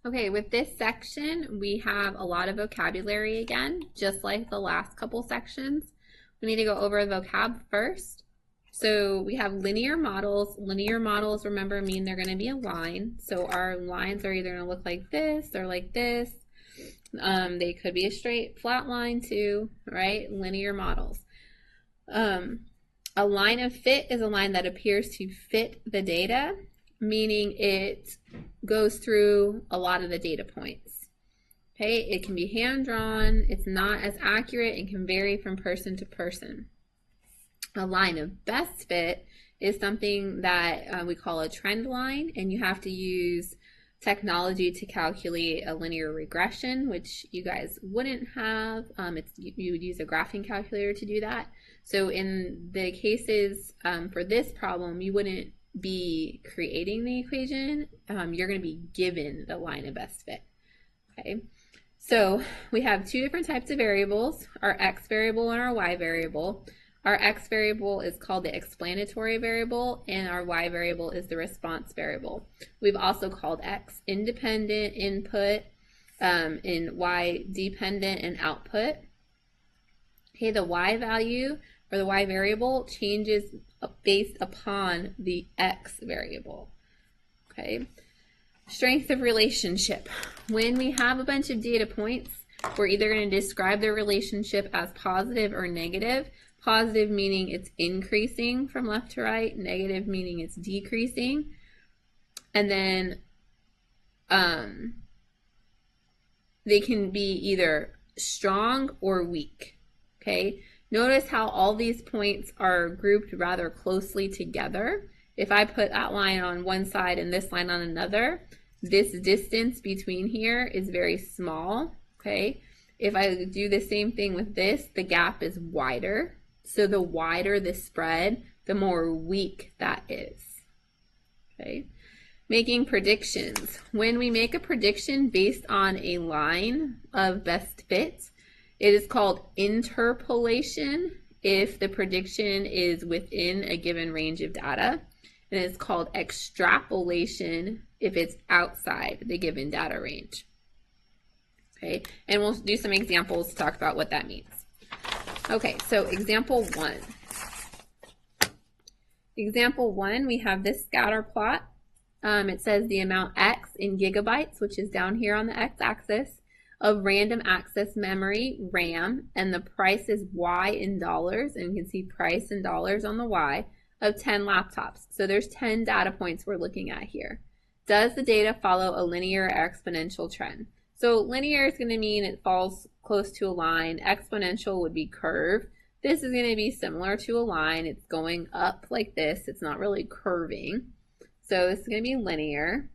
Okay, with this section, we have a lot of vocabulary again, just like the last couple sections. We need to go over the vocab first. So we have linear models. Linear models, remember, mean they're going to be a line. So our lines are either going to look like this or like this. They could be a straight, flat line too, right? Linear models. A line of fit is a line that appears to fit the data, meaning it goes through a lot of the data points. Okay, it can be hand-drawn, it's not as accurate, and can vary from person to person. A line of best fit is something that we call a trend line, and you have to use technology to calculate a linear regression, which you guys wouldn't have. You would use a graphing calculator to do that. So in the cases for this problem, you wouldn't be creating the equation. You're going to be given the line of best fit. Okay, so we have two different types of variables, our x variable and our y variable. Our x variable is called the explanatory variable, and our y variable is the response variable. We've also called x independent input and y dependent and output. Okay, the y value or the y variable changes based upon the x variable. Okay, strength of relationship. When we have a bunch of data points, we're either going to describe the relationship as positive or negative. Positive meaning it's increasing from left to right, negative meaning it's decreasing. And then they can be either strong or weak. Okay, notice how all these points are grouped rather closely together. If I put that line on one side and this line on another, this distance between here is very small. Okay, if I do the same thing with this, the gap is wider. So the wider the spread, the more weak that is. Okay, making predictions. When we make a prediction based on a line of best fit, it is called interpolation if the prediction is within a given range of data. And it's called extrapolation if it's outside the given data range. Okay, and we'll do some examples to talk about what that means. Okay, so example 1. Example 1, we have this scatter plot. It says the amount x in gigabytes, which is down here on the x-axis, of random access memory, RAM, and the price is y in dollars, and you can see price in dollars on the y, of 10 laptops. So there's 10 data points we're looking at here. Does the data follow a linear or exponential trend? So linear is going to mean it falls close to a line. Exponential would be curve. This is going to be similar to a line. It's going up like this. It's not really curving. So this is going to be linear.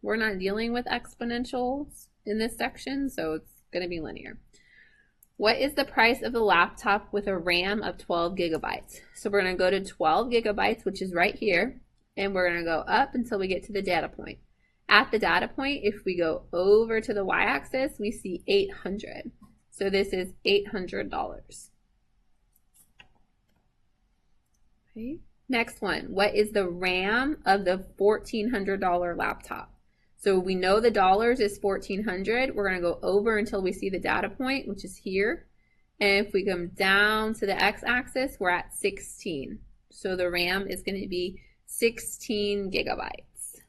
We're not dealing with exponentials in this section, so it's going to be linear. What is the price of the laptop with a RAM of 12 gigabytes? So we're going to go to 12 gigabytes, which is right here, and we're going to go up until we get to the data point. At the data point, if we go over to the y-axis, we see 800. So this is $800. Okay. Next one, what is the RAM of the $1,400 laptop? So we know the dollars is 1,400. We're going to go over until we see the data point, which is here. And if we come down to the x-axis, we're at 16. So the RAM is going to be 16 gigabytes.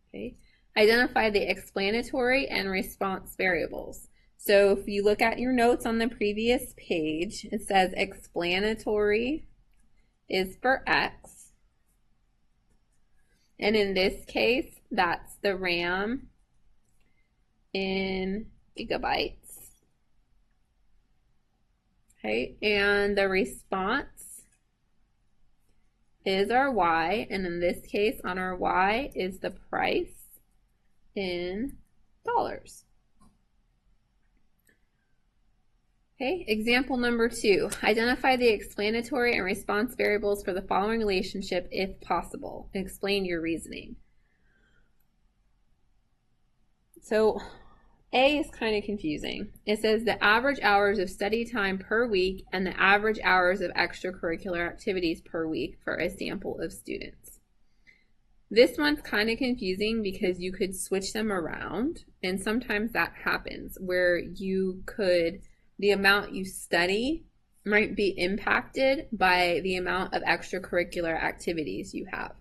Okay. Identify the explanatory and response variables. So if you look at your notes on the previous page, it says explanatory is for x. And in this case, that's the RAM in gigabytes. Okay, and the response is our y, and in this case on our y is the price in dollars. Okay, example number 2. Identify the explanatory and response variables for the following relationship if possible. Explain your reasoning. So A is kind of confusing. It says the average hours of study time per week and the average hours of extracurricular activities per week for a sample of students. This one's kind of confusing because you could switch them around, and sometimes that happens where the amount you study might be impacted by the amount of extracurricular activities you have.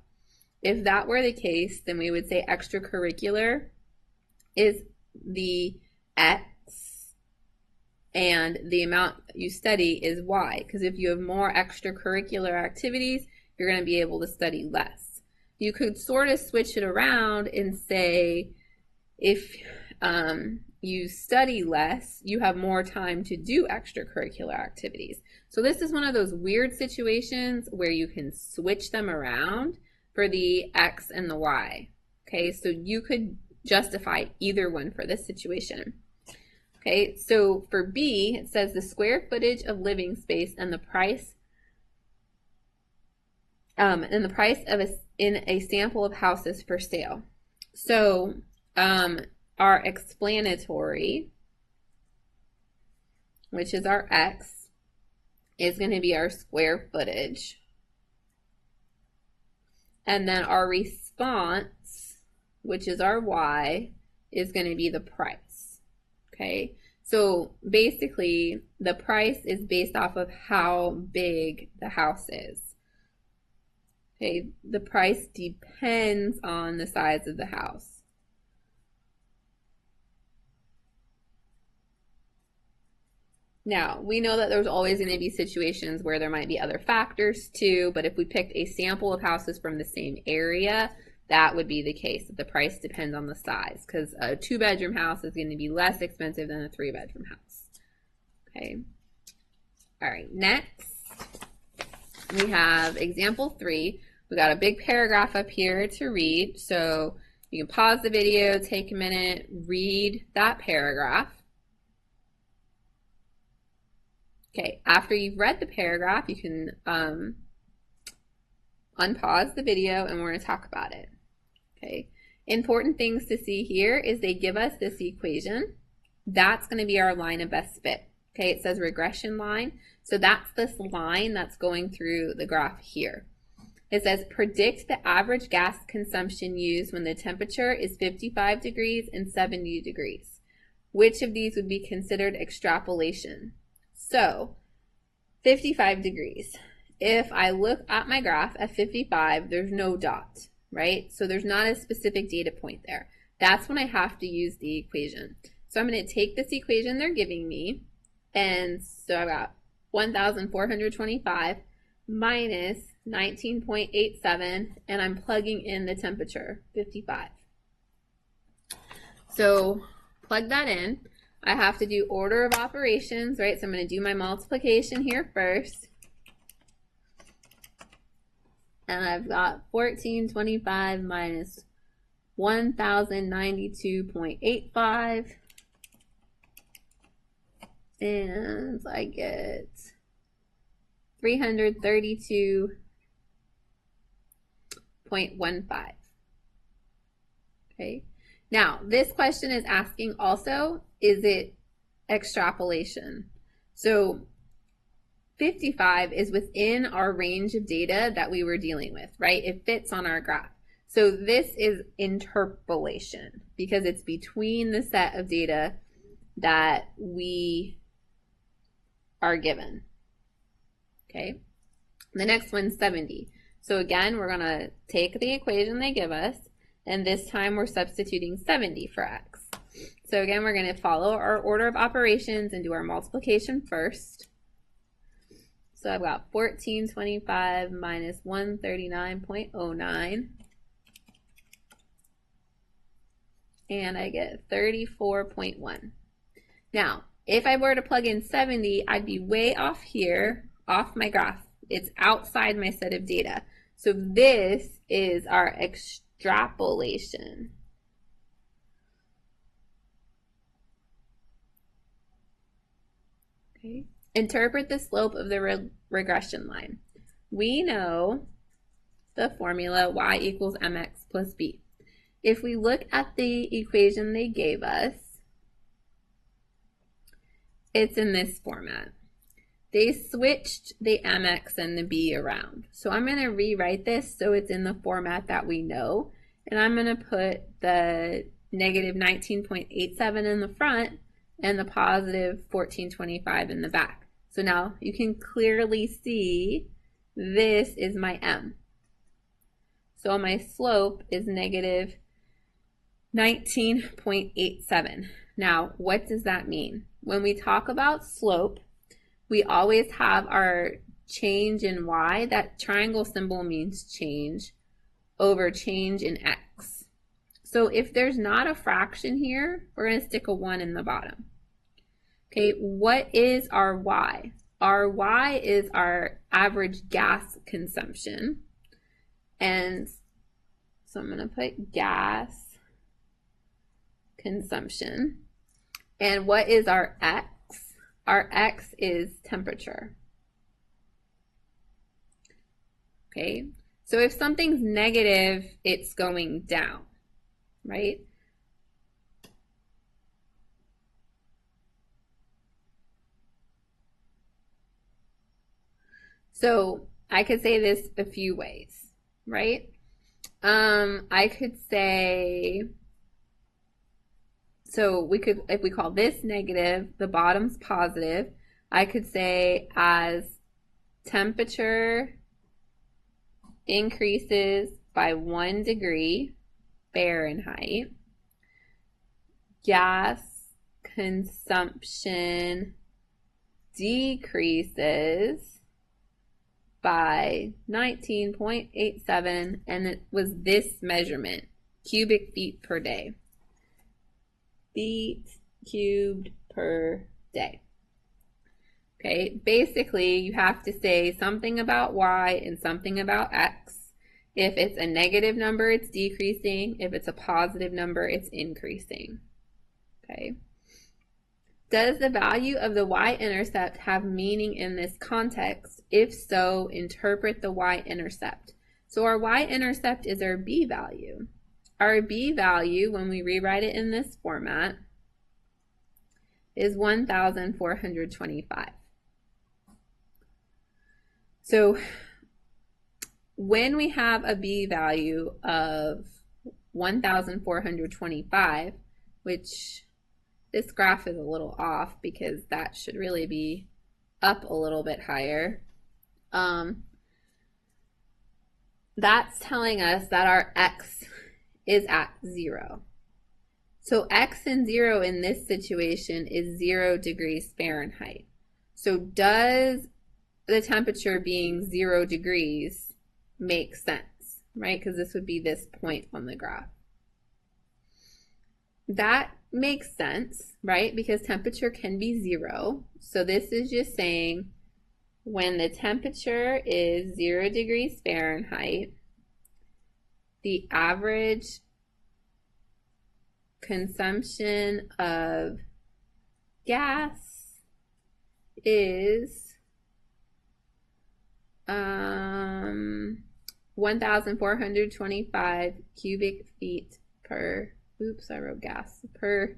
If that were the case, then we would say extracurricular is the X and the amount you study is Y, because if you have more extracurricular activities, you're going to be able to study less. You could sort of switch it around and say if you study less, you have more time to do extracurricular activities. So this is one of those weird situations where you can switch them around for the X and the Y. Okay, so you could justify either one for this situation. Okay, so for B, it says the square footage of living space and the price in a sample of houses for sale. So our explanatory, which is our X, is going to be our square footage. And then our response, which is our Y, is going to be the price. Okay, so basically the price is based off of how big the house is. Okay, the price depends on the size of the house. Now, we know that there's always going to be situations where there might be other factors too, but if we picked a sample of houses from the same area, that would be the case, that the price depends on the size, because a 2-bedroom house is going to be less expensive than a 3-bedroom house. Okay. All right, next we have example 3. We got a big paragraph up here to read, so you can pause the video, take a minute, read that paragraph. Okay, after you've read the paragraph, you can unpause the video and we're going to talk about it. Okay, important things to see here is they give us this equation. That's going to be our line of best fit. Okay, it says regression line. So that's this line that's going through the graph here. It says predict the average gas consumption used when the temperature is 55 degrees and 70 degrees. Which of these would be considered extrapolation? So 55 degrees. If I look at my graph at 55, there's no dot, right? So there's not a specific data point there. That's when I have to use the equation. So I'm going to take this equation they're giving me, and so I've got 1,425 minus 19.87, and I'm plugging in the temperature, 55. So plug that in. I have to do order of operations, right? So I'm going to do my multiplication here first. And I've got 1425 minus 1092.85. And I get 332.15. Okay. Now, this question is asking also, is it extrapolation? So 55 is within our range of data that we were dealing with, right? It fits on our graph. So this is interpolation because it's between the set of data that we are given. Okay. The next one's 70. So again, we're going to take the equation they give us, and this time we're substituting 70 for x. So again, we're going to follow our order of operations and do our multiplication first. So I've got 1425 minus 139.09. And I get 34.1. Now, if I were to plug in 70, I'd be way off here, off my graph. It's outside my set of data. So this is our extrapolation. Okay. Interpret the slope of the regression line. We know the formula y equals mx plus b. If we look at the equation they gave us, it's in this format. they switched the MX and the B around. So I'm going to rewrite this so it's in the format that we know. And I'm going to put the negative 19.87 in the front and the positive 1425 in the back. So now you can clearly see this is my M. So my slope is negative 19.87. Now, what does that mean? When we talk about slope, we always have our change in y. That triangle symbol means change over change in x. So if there's not a fraction here, we're going to stick a 1 in the bottom. Okay, what is our y? Our y is our average gas consumption. And so I'm going to put gas consumption. And what is our x? Our x is temperature. Okay, so if something's negative, it's going down, right? So I could say this a few ways, right? I could say, so we could, if we call this negative, the bottom's positive, I could say as temperature increases by 1 degree Fahrenheit, gas consumption decreases by 19.87, and it was this measurement, cubic feet per day. Feet cubed per day. Okay, basically you have to say something about y and something about x. If it's a negative number, it's decreasing. If it's a positive number, it's increasing. Okay. Does the value of the y-intercept have meaning in this context? If so, interpret the y-intercept. So our y-intercept is our b value. Our b value, when we rewrite it in this format, is 1,425. So when we have a b value of 1,425, which this graph is a little off because that should really be up a little bit higher, that's telling us that our x is at 0. So x and 0 in this situation is 0 degrees Fahrenheit. So does the temperature being 0 degrees make sense, right? Because this would be this point on the graph. That makes sense, right? Because temperature can be 0. So this is just saying when the temperature is 0 degrees Fahrenheit, the average consumption of gas is 1,425 cubic feet per, oops, I wrote gas, per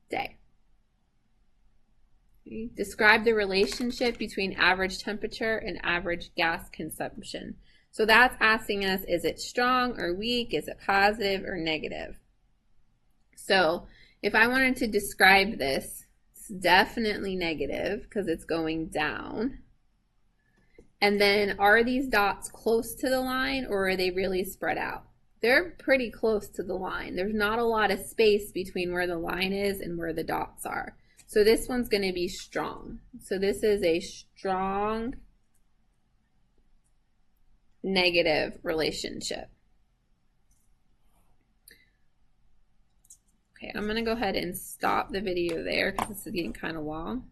day. Okay. Describe the relationship between average temperature and average gas consumption. So that's asking us, is it strong or weak? Is it positive or negative? So if I wanted to describe this, it's definitely negative because it's going down. And then are these dots close to the line or are they really spread out? They're pretty close to the line. There's not a lot of space between where the line is and where the dots are. So this one's going to be strong. So this is a strong negative relationship. Okay, I'm going to go ahead and stop the video there because this is getting kind of long.